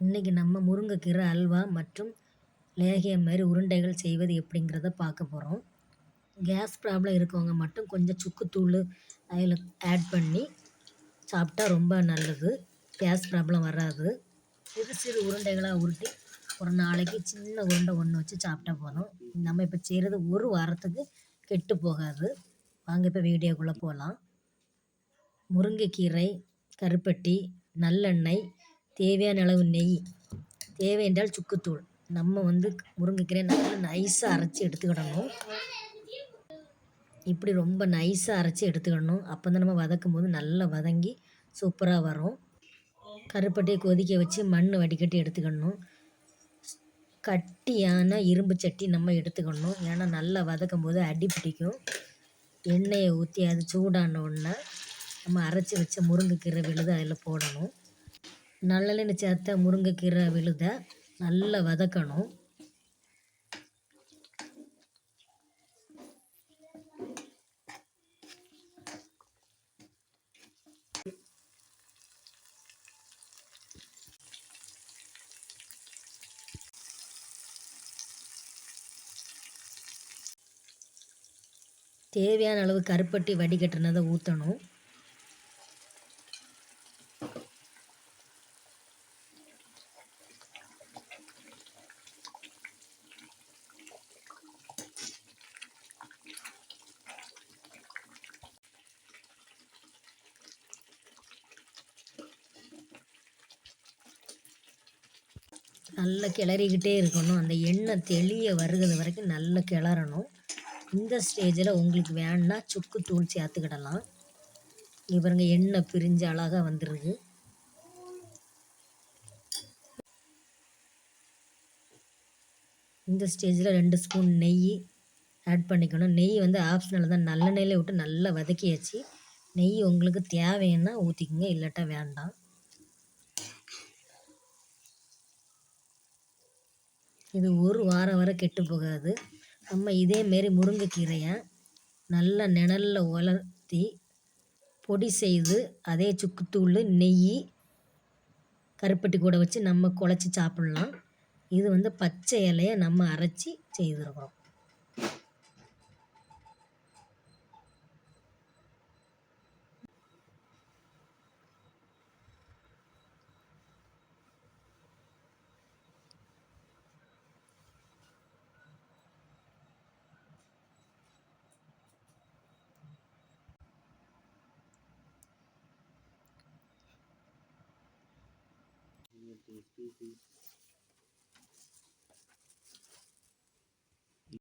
இன்றைக்கி நம்ம முருங்கைக்கீரை அல்வா மற்றும் லேகியம் மாதிரி உருண்டைகள் செய்வது எப்படிங்கிறத பார்க்க போகிறோம். கேஸ் ப்ராப்ளம் இருக்கவங்க மட்டும் கொஞ்சம் சுக்குத்தூள் அதில் ஆட் பண்ணி சாப்பிட்டா ரொம்ப நல்லது. கேஸ் ப்ராப்ளம் வராது. சிறு சிறு உருண்டைகளாக உருட்டி ஒரு நாளைக்கு சின்ன உருண்டை ஒன்று வச்சு சாப்பிட்டா போதும். நம்ம இப்போ செய்கிறது ஒரு வாரத்துக்கு கெட்டு போகாது. வாங்க இப்போ வீடியோக்குள்ளே போகலாம். முருங்கைக்கீரை, கருப்பட்டி, நல்லெண்ணெய், தேவையான அளவு நெய், தேவை என்றால் சுக்குத்தூள். நம்ம முருங்கைக்கீரையை நல்லா நைஸாக அரைச்சி எடுத்துக்கிடணும். இப்படி ரொம்ப நைஸாக அரைச்சி எடுத்துக்கிடணும். அப்போ தான் நம்ம வதக்கும் போது நல்லா வதங்கி சூப்பராக வரும். கருப்பட்டியை கொதிக்க வச்சு மண் வடிகட்டி எடுத்துக்கிடணும். கட்டியான இரும்பு சட்டி நம்ம எடுத்துக்கணும். ஏன்னா நல்லா வதக்கும் போது அடி பிடிக்கும். எண்ணெயை ஊற்றி அது சூடான உடனே நம்ம அரைச்சி வச்ச முருங்கைக்கீரை விழுதை அதில் போடணும். நல்லெண்ணெய் சேர்த்த முருங்கைக்கீரை விழுதை நல்லா வதக்கணும். தேவையான அளவு கருப்பட்டி வடிகட்டினதை ஊற்றணும். நல்லா கிளறிக்கிட்டே இருக்கணும். அந்த எண்ணெய் தெளிய வருகிறது வரைக்கும் நல்லா கிளறணும். இந்த ஸ்டேஜில் உங்களுக்கு வேணுன்னா சுக்குத்தூள் சேர்த்துக்கிடலாம். இவருங்க எண்ணெய் பிரிஞ்சு அழகாக வந்துடுது. இந்த ஸ்டேஜில் 2 ஸ்பூன் நெய் ஆட் பண்ணிக்கணும். நெய் ஆப்ஷனல் தான். நல்லெண்ணெயில் விட்டு நல்லா வதக்கியாச்சு. நெய் உங்களுக்கு தேவைன்னா ஊற்றிக்கங்க, இல்லாட்டா வேண்டாம். இது ஒரு வாரம் வரை கெட்டு போகாது. நம்ம இதேமாரி முருங்கைக்கீரையை நல்லா நிழல்ல உலர்த்தி பொடி செய்து அதே சுக்குத்தூள், நெய், கருப்பட்டி கூட வச்சு நம்ம குழச்சி சாப்பிட்லாம். இது பச்சை இலையை நம்ம அரைச்சி செய்திருக்கிறோம்.